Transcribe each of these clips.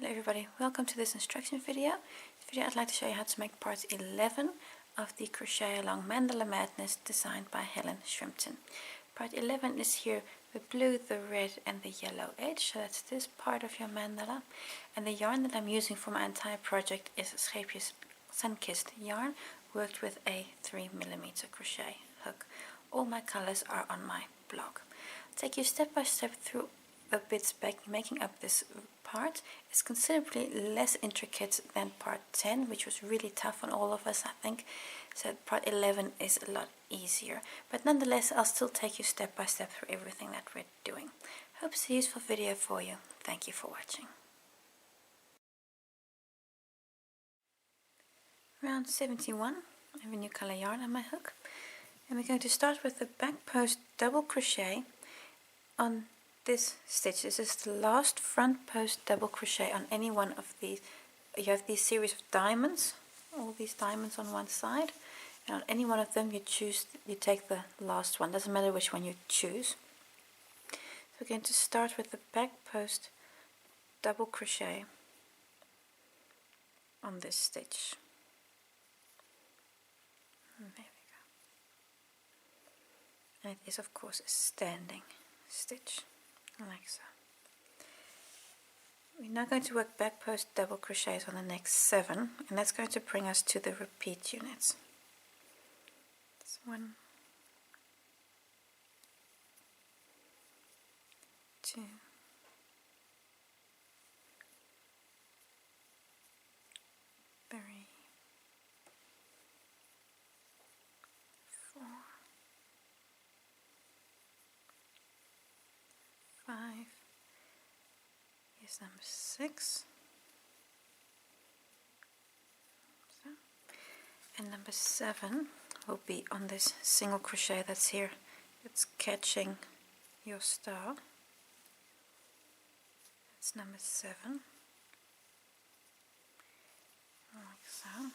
Hello everybody, welcome to this instruction video. This video I'd like to show you how to make part 11 of the Crochet Along Mandala Madness designed by Helen Shrimpton. Part 11 is here the blue, the red and the yellow edge, so that's this part of your mandala. And the yarn that I'm using for my entire project is Scheepjes Sunkissed yarn, worked with a 3mm crochet hook. All my colors are on my blog. I'll take you step by step through the bits making up this part. It's considerably less intricate than part 10, which was really tough on all of us, I think. So part 11 is a lot easier. But nonetheless, I'll still take you step by step through everything that we're doing. Hope it's a useful video for you. Thank you for watching. Round 71, I have a new color yarn on my hook. And we're going to start with the back post double crochet on this stitch. This is the last front post double crochet on any one of these. You have these series of diamonds, all these diamonds on one side, and on any one of them you take the last one. Doesn't matter which one you choose. So we're going to start with the back post double crochet on this stitch. And there we go. And it is of course a standing stitch, like so. We're now going to work back post double crochets on the next 7, and that's going to bring us to the repeat units. It's 1, 2, 3, 4, 5, here's number 6, so. And number 7 will be on this single crochet that's here, it's catching your star. That's number 7, like so.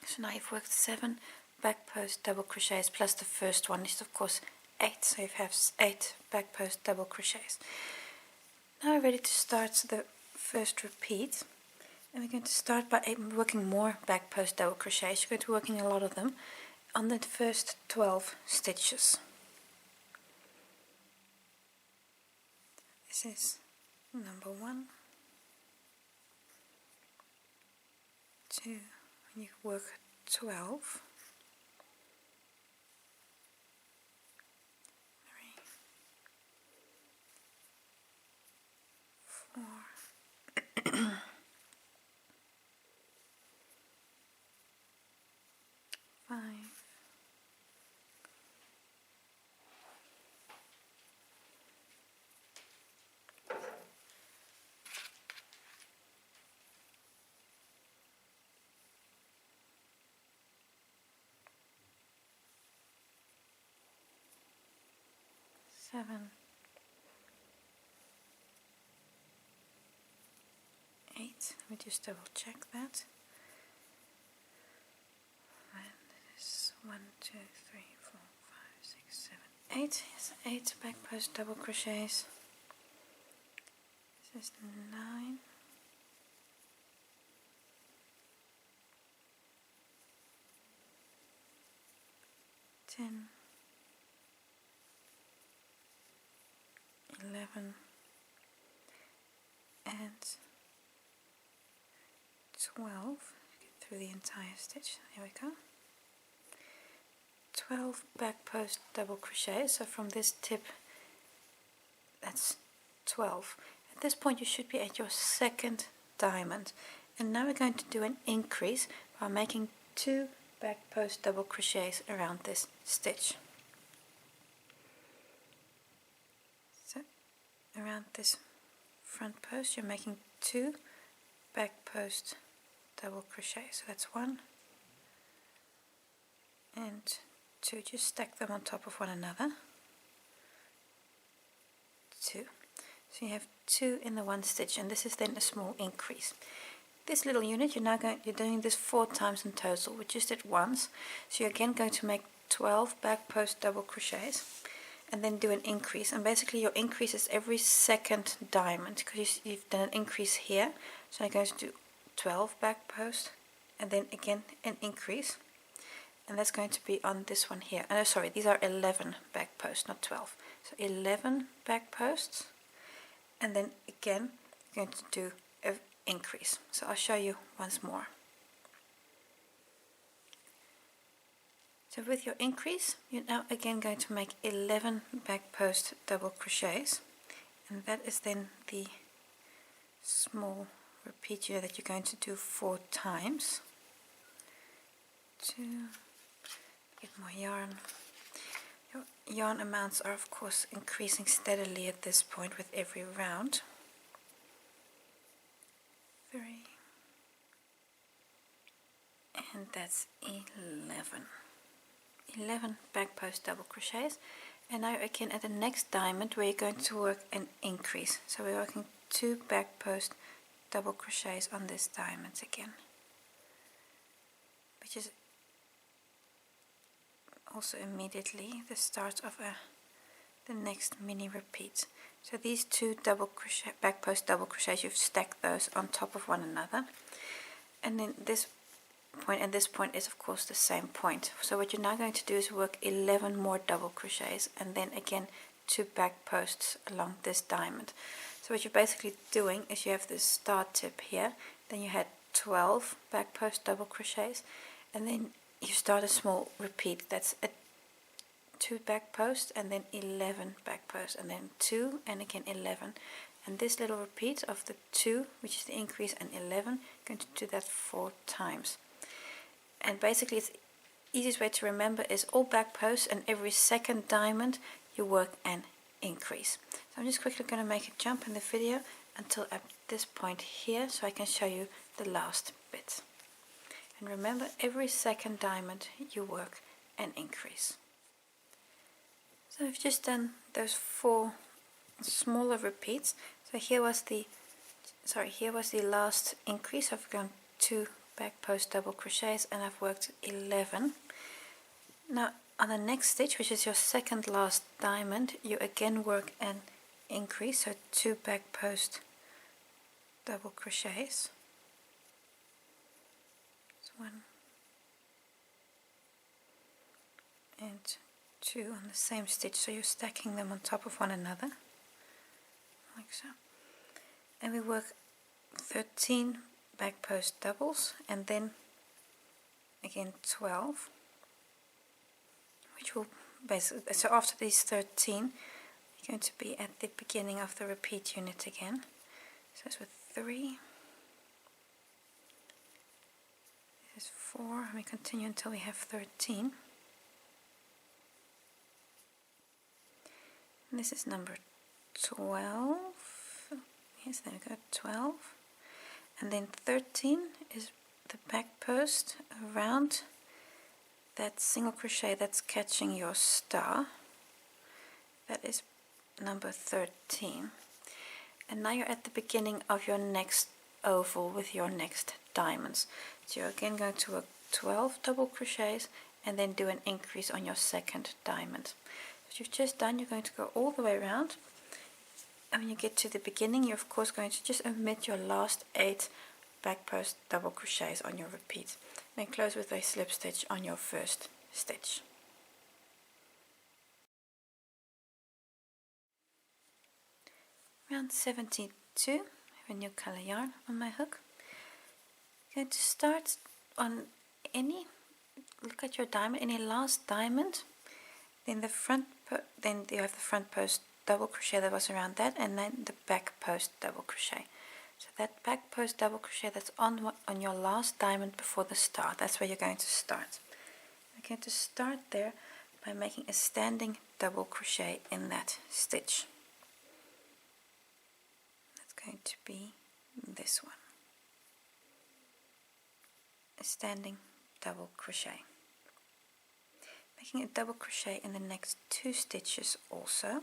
So now you've worked 7 back post double crochets plus the first one is of course 8, so you have 8 back post double crochets. Now we're ready to start the first repeat, and we're going to start by working more back post double crochets. You're going to be working a lot of them on the first 12 stitches. This is number 1, 2, and you work 12. 4, 5, 7, 8. Let me just double check that. And this is 1, 2, 3, 4, 5, 6, 7, 8. Yes, 8 back post double crochets. This is 9. 10, 11, and 12, get through the entire stitch, there we go. 12 back post double crochets, so from this tip that's 12. At this point you should be at your second diamond, and now we're going to do an increase by making 2 back post double crochets around this stitch. So around this front post you're making 2 back post double crochet, so that's 1 and 2, just stack them on top of one another. 2, so you have 2 in the one stitch, and this is then a small increase. This little unit you're doing this 4 times in total. We just did once, so you're again going to make 12 back post double crochets, and then do an increase. And basically your increase is every second diamond, because you've done an increase here. So I'm going to do 12 back post and then again an increase, and that's going to be on this one here. Oh, sorry, these are 11 back posts, not 12. So 11 back posts, and then again you're going to do an increase. So I'll show you once more. So with your increase, you're now again going to make 11 back post double crochets, and that is then the small repeat here that you're going to do 4 times. To get more yarn. Your yarn amounts are of course increasing steadily at this point with every round. 3, and that's 11 back post double crochets. And now again at the next diamond where you're going to work an increase. So we're working 2 back post double crochets on this diamond again, which is also immediately the start of the next mini repeat. So these 2 double crochet back post double crochets, you've stacked those on top of one another, and then this point and this point is of course the same point. So what you're now going to do is work 11 more double crochets and then again 2 back posts along this diamond. So what you're basically doing is you have this start tip here, then you had 12 back post double crochets, and then you start a small repeat. That's a 2 back posts and then 11 back posts and then 2 and again 11, and this little repeat of the 2, which is the increase, and 11, going to do that 4 times. And basically it's easiest way to remember is all back posts, and every second diamond you work an increase. So I'm just quickly going to make a jump in the video until at this point here so I can show you the last bit. And remember, every second diamond you work an increase. So I've just done those 4 smaller repeats. So here was the last increase. I've gone 2 back post double crochets and I've worked 11. Now on the next stitch, which is your second last diamond, you again work an increase, so 2 back post double crochets. 1 and 2 on the same stitch, so you're stacking them on top of one another like so, and we work 13 back post doubles and then again 12, which will basically, so after these 13 you're going to be at the beginning of the repeat unit again. So it's with 3, this is 4, and we continue until we have 13. And this is number 12. Yes, there we go, 12. And then 13 is the back post around that single crochet that's catching your star. That is number 13. And now you're at the beginning of your next oval with your next diamonds. So you're again going to work 12 double crochets and then do an increase on your second diamond. What you've just done, you're going to go all the way around, and when you get to the beginning you're of course going to just omit your last 8 back post double crochets on your repeat, then close with a slip stitch on your first stitch. Round 72, I have a new color yarn on my hook. I'm going to start on any, look at your diamond, any last diamond, then the front, then you have the front post double crochet that was around that, and then the back post double crochet. So that back post double crochet that's on your last diamond before the star, that's where you're going to start. You're going to start there by making a standing double crochet in that stitch. That's going to be this one. A standing double crochet. Making a double crochet in the next 2 stitches also.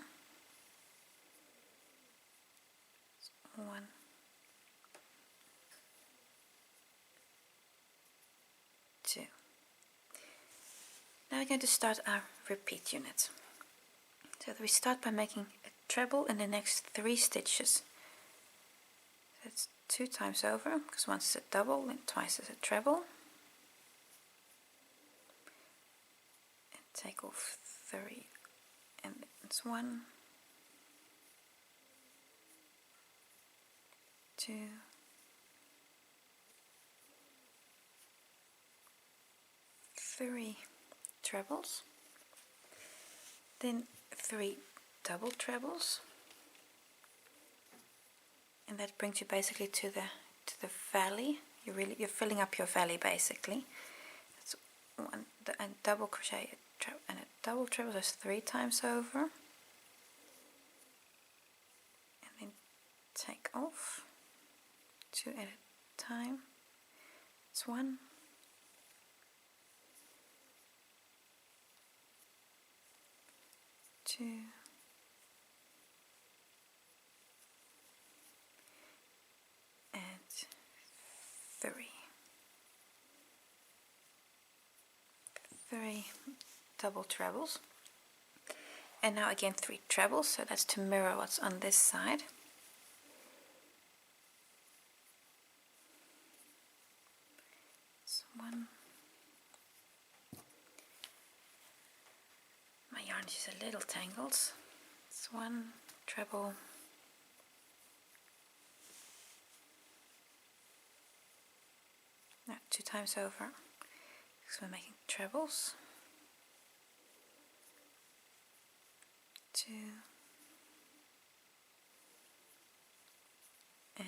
1, 2. Now we're going to start our repeat unit. So So we start by making a treble in the next 3 stitches. That's 2 times over, because once is a double and twice is a treble. And take off 3, and it's 1, 2, 3 trebles, then 3 double trebles, and that brings you basically to the valley. You're filling up your valley basically. That's one and double crochet and a double treble, that's 3 times over, and then take off 2 at a time. It's 1, 2, and 3. 3 double trebles, and now again 3 trebles, so that's to mirror what's on this side. It's 1. My yarn is a little tangled. It's 1 treble, no, 2 times over, because we're making trebles. 2 and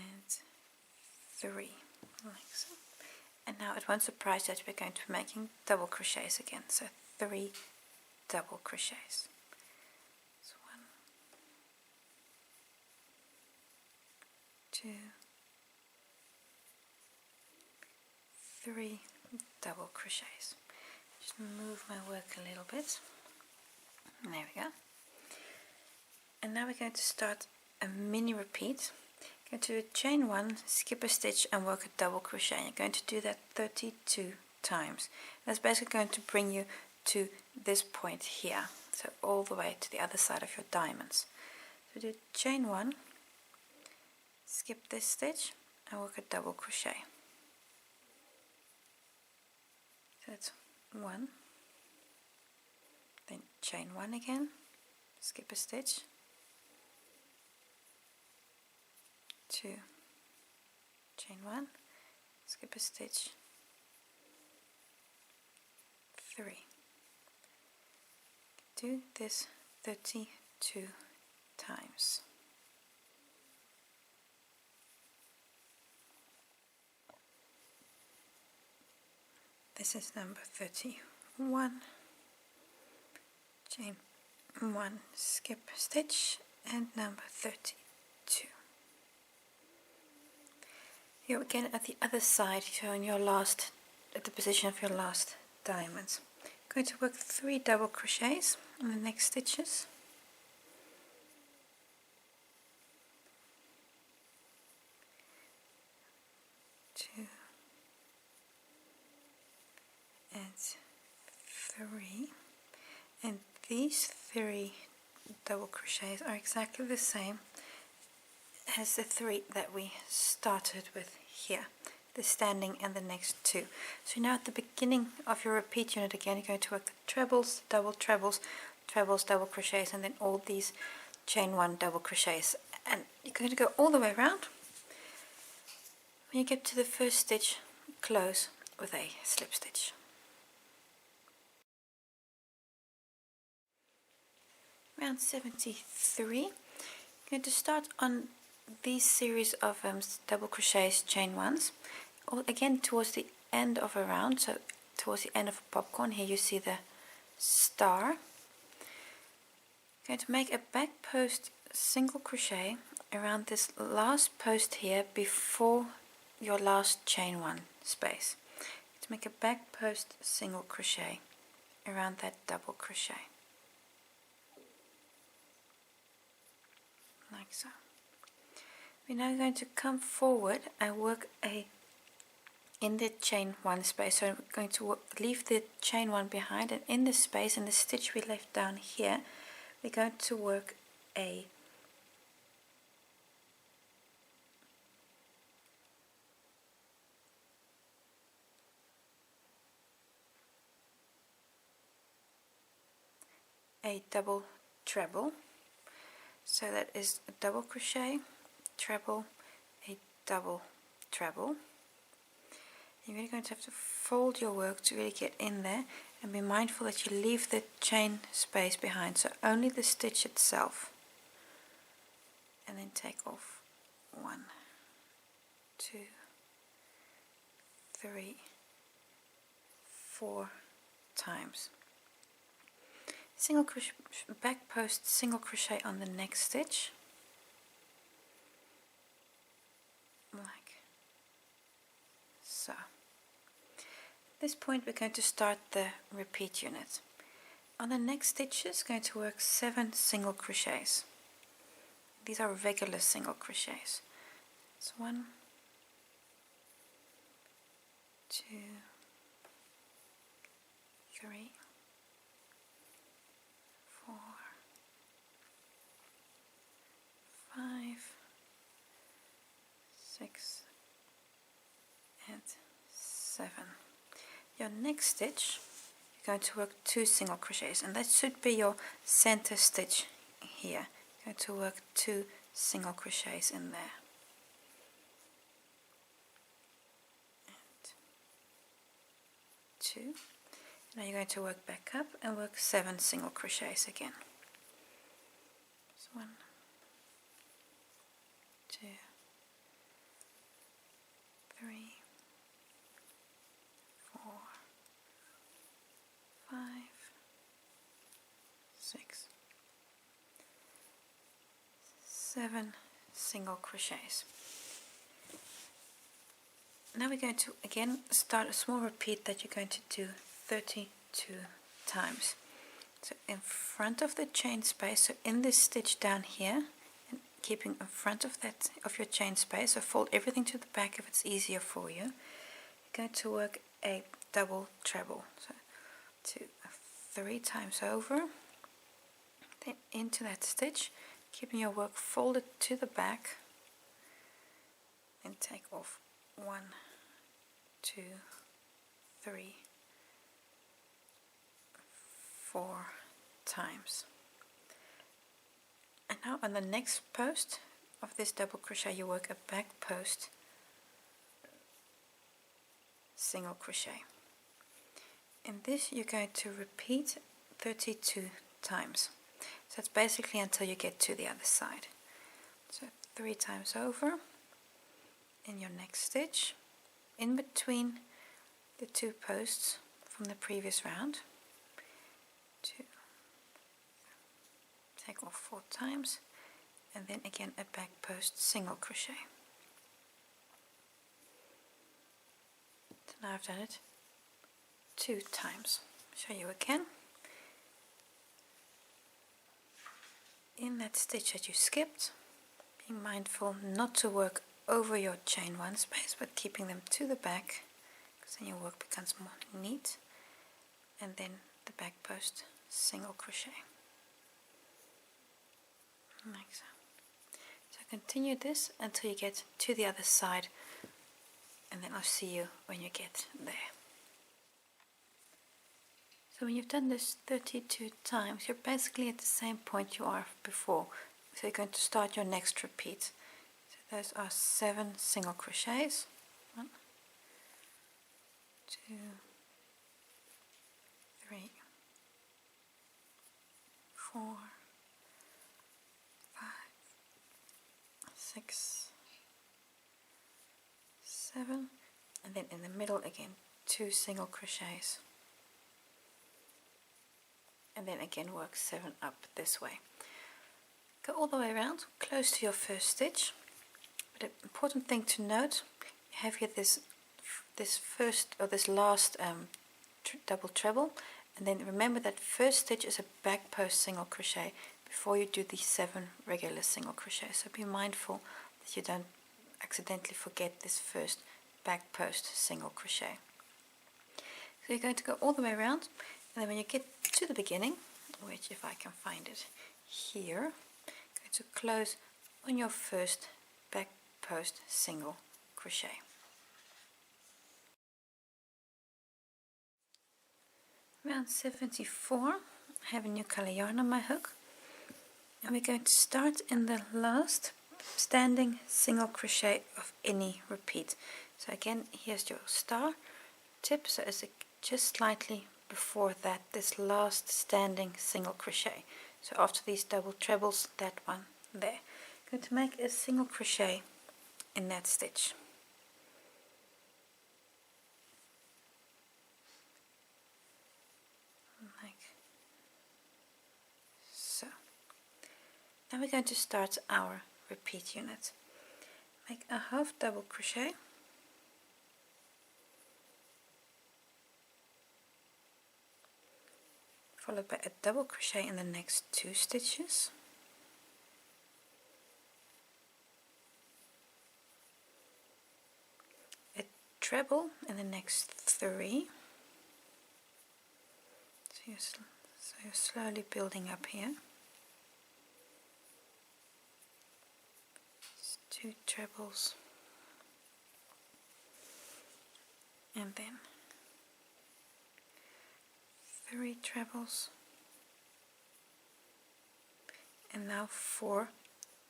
3, like so. And now it won't surprise that we're going to be making double crochets again, so 3 double crochets. So 1, 2, 3 double crochets. Just move my work a little bit. There we go. And now we're going to start a mini repeat. Go to a chain 1, skip a stitch and work a double crochet. You're going to do that 32 times. That's basically going to bring you to this point here, so all the way to the other side of your diamonds. So do chain 1, skip this stitch and work a double crochet. So that's 1, then chain 1 again, skip a stitch, 2, chain 1, skip a stitch, 3. Do this 32 times. This is number 31. Chain 1, skip a stitch, and number 32. Here again at the other side, so on your last, at the position of your last diamonds. I'm going to work 3 double crochets in the next stitches. Two and 3, and these 3 double crochets are exactly the same as the 3 that we started with here, the standing and the next 2. So now at the beginning of your repeat unit again, you're going to work the trebles, double trebles, trebles, double crochets, and then all these chain 1 double crochets, and you're going to go all the way around. When you get to the first stitch, close with a slip stitch. Round 73, I'm going to start on these series of double crochets, chain 1s, all again towards the end of a round, so towards the end of a popcorn. Here you see the star. I'm going to make a back post single crochet around this last post here before your last chain 1 space. To make a back post single crochet around that double crochet, like so. We're now going to come forward and work in the chain 1 space. So I'm going to leave the chain 1 behind, and in the space, in the stitch we left down here, we're going to work a double treble. So that is a double crochet, treble, a double treble. You're really going to have to fold your work to really get in there, and be mindful that you leave the chain space behind, so only the stitch itself. And then take off 1, 2, 3, 4 times. Single crochet, back post single crochet on the next stitch, like so. At this point we're going to start the repeat unit. On the next stitches, going to work 7 single crochets. These are regular single crochets. It's 1, 2, 3, 4, 5, 6, and 7. Your next stitch, you're going to work 2 single crochets, and that should be your center stitch here. You're going to work 2 single crochets in there. And 2. Now you're going to work back up and work 7 single crochets again. So 1, 2, 3, 4, 5, 6, 7 single crochets. Now we're going to again start a small repeat that you're going to do 32 times. So in front of the chain space, so in this stitch down here, and keeping in front of that of your chain space, so fold everything to the back if it's easier for you. You're going to work a double treble, so 3 times over, then into that stitch, keeping your work folded to the back, and take off 1, 2, 3, 4 times. And now on the next post of this double crochet, you work a back post single crochet. In this you're going to repeat 32 times. So it's basically until you get to the other side. So 3 times over in your next stitch, in between the 2 posts from the previous round. 2, take off 4 times, and then again a back post single crochet. So now I've done it 2 times. Show you again. In that stitch that you skipped, being mindful not to work over your chain 1 space, but keeping them to the back, because then your work becomes more neat. And then the back post single crochet, like so. So continue this until you get to the other side, and then I'll see you when you get there. So when you've done this 32 times, you're basically at the same point you are before. So you're going to start your next repeat. So those are 7 single crochets. 1, 2, 3, 4, 5, 6, 7, and then in the middle again 2 single crochets, and then again work 7 up this way. Go all the way around, close to your first stitch. But an important thing to note, you have here this last double treble, and then remember that first stitch is a back post single crochet before you do the 7 regular single crochets. So be mindful that you don't accidentally forget this first back post single crochet. So you're going to go all the way around, and then when you get to the beginning, which if I can find it here, going to close on your first back post single crochet. Round 74, I have a new color yarn on my hook, and we're going to start in the last standing single crochet of any repeat. So again, here's your star tip, so it's just slightly before that, this last standing single crochet. So after these double trebles, that one there. I'm going to make a single crochet in that stitch. Like so. Now we're going to start our repeat unit. Make a half double crochet, followed by a double crochet in the next 2 stitches, a treble in the next 3, so you're slowly building up here, 2 trebles, and then 3 trebles, and now 4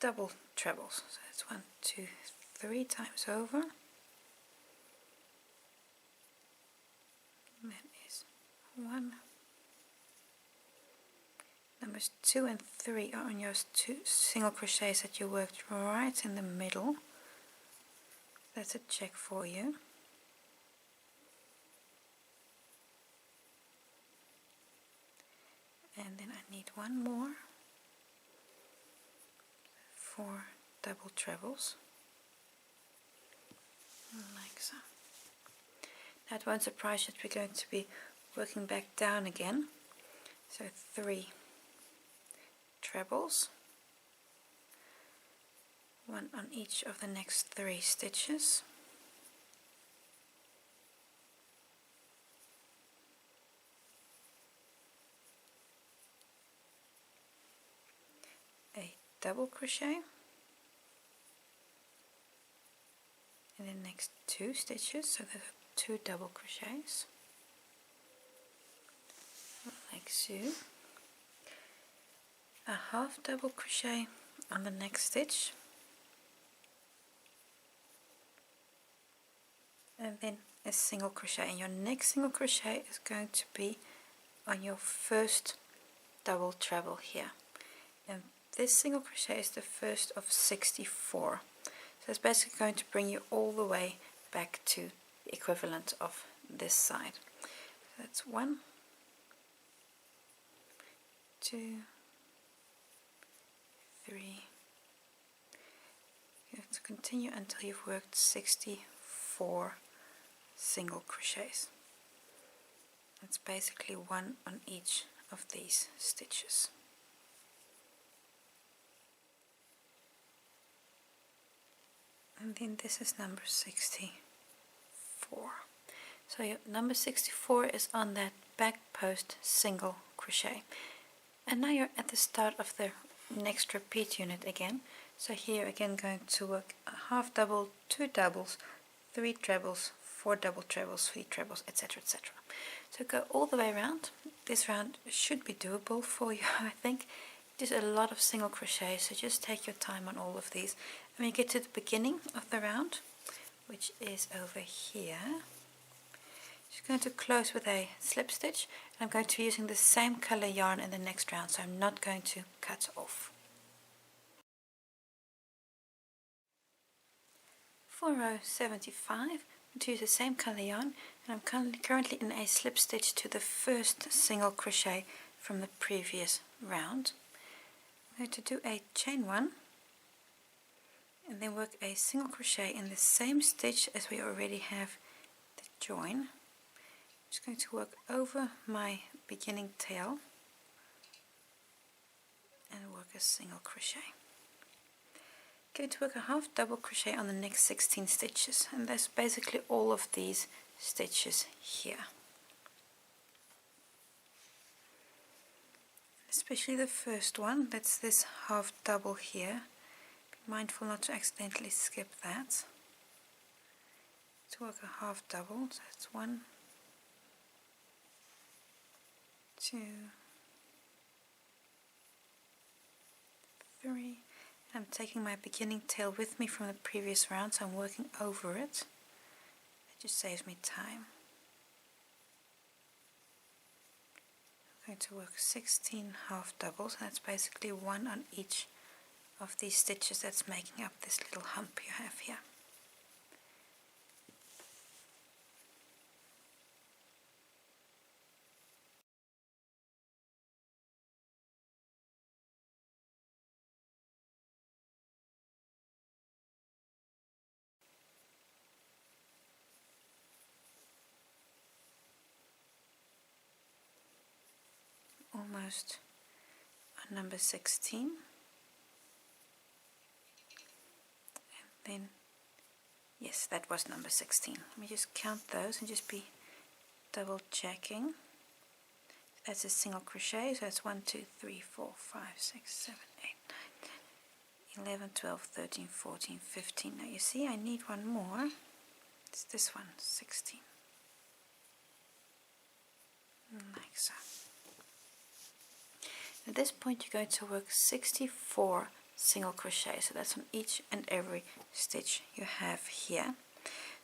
double trebles. So that's 1, 2, 3 times over. And that is 1. Numbers 2 and 3 are on your 2 single crochets that you worked right in the middle. That's a check for you. And then I need 1 more, 4 double trebles, like so. Now it won't surprise you that we're going to be working back down again. So 3 trebles, 1 on each of the next 3 stitches. A double crochet in the next 2 stitches, so there are 2 double crochets, like so. A half double crochet on the next stitch, and then a single crochet, and your next single crochet is going to be on your first double treble here, and this single crochet is the first of 64, so it's basically going to bring you all the way back to the equivalent of this side. So that's 1, 2, 3. You have to continue until you've worked 64 single crochets. That's basically 1 on each of these stitches. And then this is number 64. So your number 64 is on that back post single crochet. And now you're at the start of the next repeat unit again. So here again going to work a half double, 2 doubles, 3 trebles, 4 double trebles, 3 trebles, etc, etc. So go all the way around. This round should be doable for you, I think. Just a lot of single crochets, so just take your time on all of these. And when you get to the beginning of the round, which is over here, just going to close with a slip stitch. And I'm going to be using the same color yarn in the next round, so I'm not going to cut off. For row 75, I'm going to use the same color yarn, and I'm currently in a slip stitch to the first single crochet from the previous round. I'm going to do a chain 1 and then work a single crochet in the same stitch as we already have the join. I'm just going to work over my beginning tail and work a single crochet. Going to work a half double crochet on the next 16 stitches, and that's basically all of these stitches here. especially the first one, that's this half double here. Be mindful not to accidentally skip that. To work a half double, so that's 1, 2, 3. I'm taking my beginning tail with me from the previous round, so I'm working over it. It just saves me time. I'm going to work 16 half doubles, and that's basically 1 on each of these stitches that's making up this little hump you have here. Almost on number 16, and then yes, that was number 16. Let me just count those and just be double checking. That's a single crochet, so that's 1, 2, 3, 4, 5, 6, 7, 8, 9, 10, 11, 12, 13, 14, 15. Now you see I need one more. It's this one, 16. Like so. At this point you're going to work 64 single crochets, so that's on each and every stitch you have here.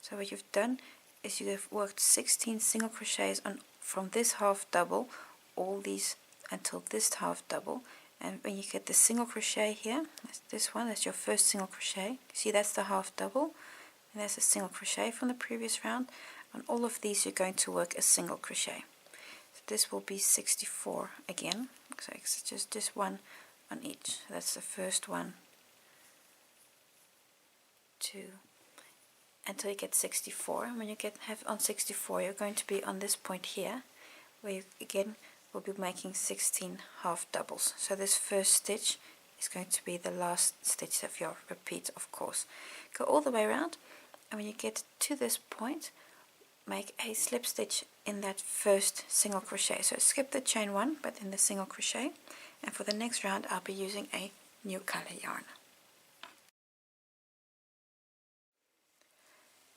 So what you've done is you have worked 16 single crochets on from this half double, all these until this half double, and when you get the single crochet here, that's this one, that's your first single crochet. You see that's the half double, and there's a single crochet from the previous round. On all of these you're going to work a single crochet. So this will be 64 again. So it's just one on each. So that's the first one, 2, until you get 64. And when you have on 64, you're going to be on this point here, where you again will be making 16 half doubles. So this first stitch is going to be the last stitch of your repeat, of course. Go all the way around, and when you get to this point, make a slip stitch in that first single crochet. So skip the chain 1, but in the single crochet. And for the next round I'll be using a new color yarn.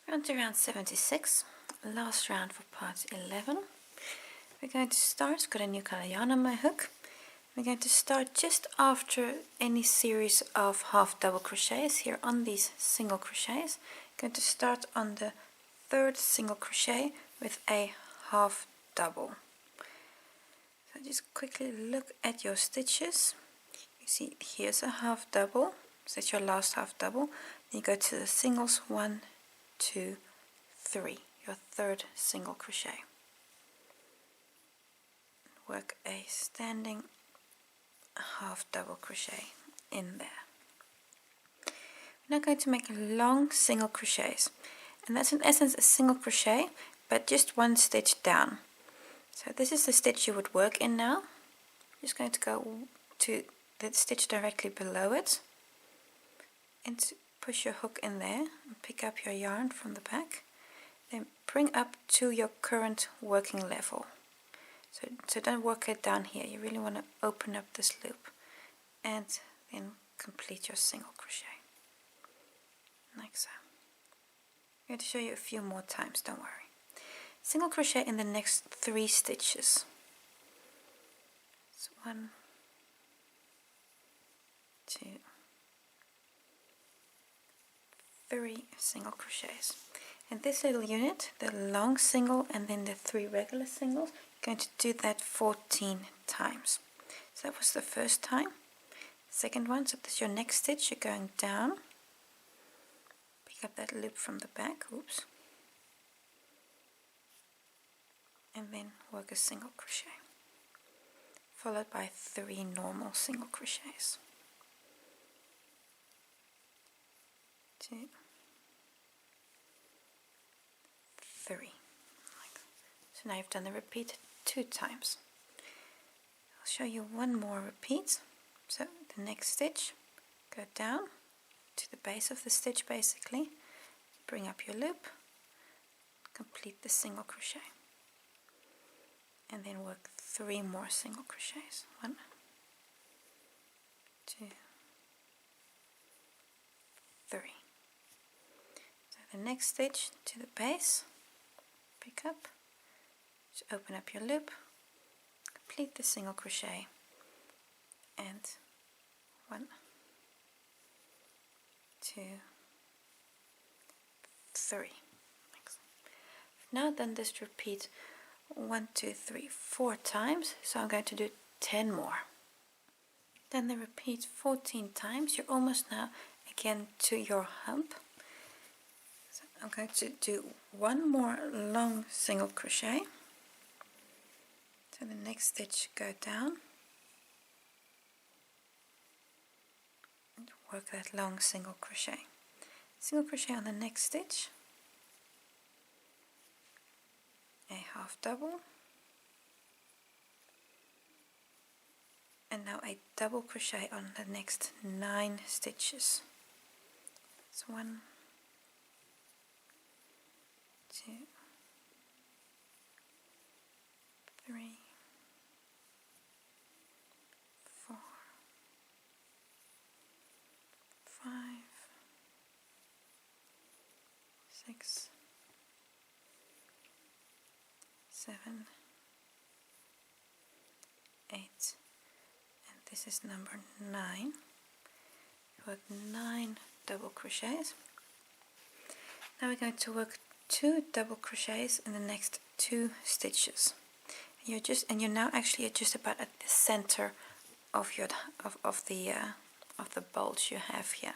Round to round 76, last round for part 11. We're going to start, got a new color yarn on my hook. We're going to start just after any series of half double crochets here on these single crochets. Going to start on the 3rd single crochet with a half double. So just quickly look at your stitches. You see here's a half double, so that's your last half double. Then you go to the singles, 1, 2, 3, your 3rd single crochet. Work a standing half double crochet in there. We're now going to make long single crochets, and that's in essence a single crochet, but just one stitch down. So this is the stitch you would work in now. I'm just going to go to the stitch directly below it and push your hook in there and pick up your yarn from the back. Then bring up to your current working level. So don't work it down here. You really want to open up this loop and then complete your single crochet. Like so. I'm going to show you a few more times, don't worry. Single crochet in the next 3 stitches. So 1, 2, 3 single crochets. In this little unit, the long single and then the 3 regular singles, you're going to do that 14 times. So that was the first time. Second one, so this is your next stitch, you're going down, pick up that loop from the back, oops, and then work a single crochet, followed by 3 normal single crochets. 2, 3. So now you've done the repeat 2 times. I'll show you one more repeat. So the next stitch, go down to the base of the stitch basically, bring up your loop, complete the single crochet, and then work 3 more single crochets. 1, 3. So the next stitch to the base, pick up, just open up your loop, complete the single crochet, and 1, 2, 3. Now then just repeat 1, 2, 3, 4 times, so I'm going to do 10 more. Then they repeat 14 times. You're almost now again to your hump. So I'm going to do 1 more long single crochet. So the next stitch, go down and work that long single crochet. Single crochet on the next stitch, a half double, and now a double crochet on the next 9 stitches. It's 1, 2, 3, 4, 5, 6, 7, 8, and this is number 9. Work 9 double crochets. Now we're going to work 2 double crochets in the next 2 stitches. And you're now actually just about at the center of your of the bulge you have here.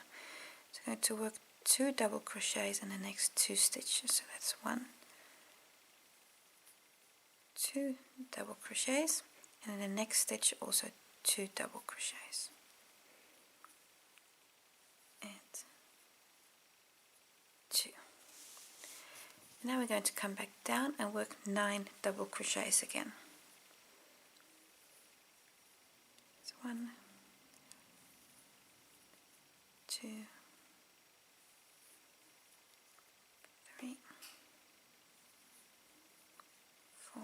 So I'm going to work 2 double crochets in the next 2 stitches. So that's 1, 2 double crochets, and in the next stitch also 2 double crochets, and 2. Now we're going to come back down and work 9 double crochets again. So 1, 2, 3, 4,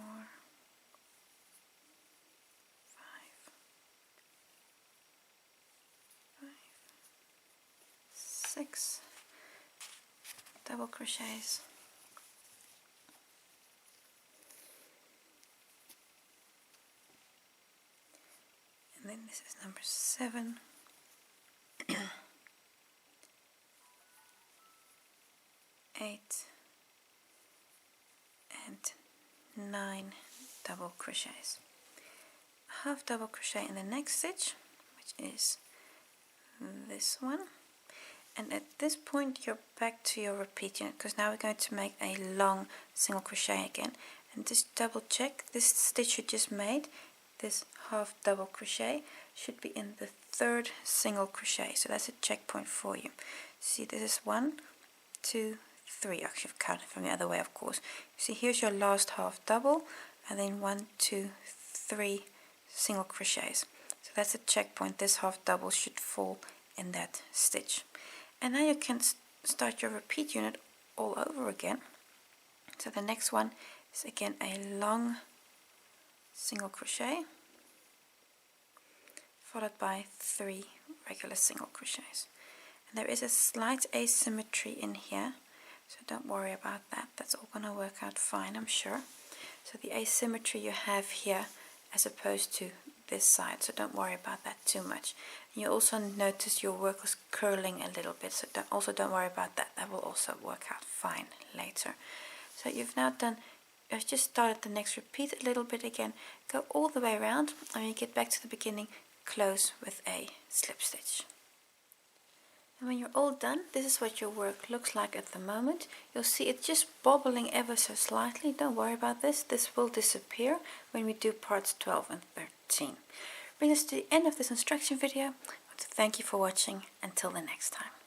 6 double crochets, and then this is number 7, 8, and 9 double crochets. A half double crochet in the next stitch, which is this one. And at this point you're back to your repeat unit, because now we're going to make a long single crochet again. And just double check, this stitch you just made, this half double crochet, should be in the 3rd single crochet. So that's a checkpoint for you. See, this is 1, 2, 3. Actually, I've counted from the other way, of course. See, here's your last half double, and then 1, 2, 3 single crochets. So that's a checkpoint. This half double should fall in that stitch. And now you can start your repeat unit all over again. So the next one is again a long single crochet, followed by 3 regular single crochets. And there is a slight asymmetry in here, so don't worry about that. That's all going to work out fine, I'm sure. So the asymmetry you have here as opposed to this side, so don't worry about that too much. And you also notice your work was curling a little bit, so don't worry about that. That will also work out fine later. So you've now done, I've just started the next repeat a little bit again, go all the way around, and when you get back to the beginning, close with a slip stitch. And when you're all done, this is what your work looks like at the moment. You'll see it just bobbling ever so slightly. Don't worry about this. This will disappear when we do parts 12 and 13. Brings us to the end of this instruction video. I want to thank you for watching. Until the next time.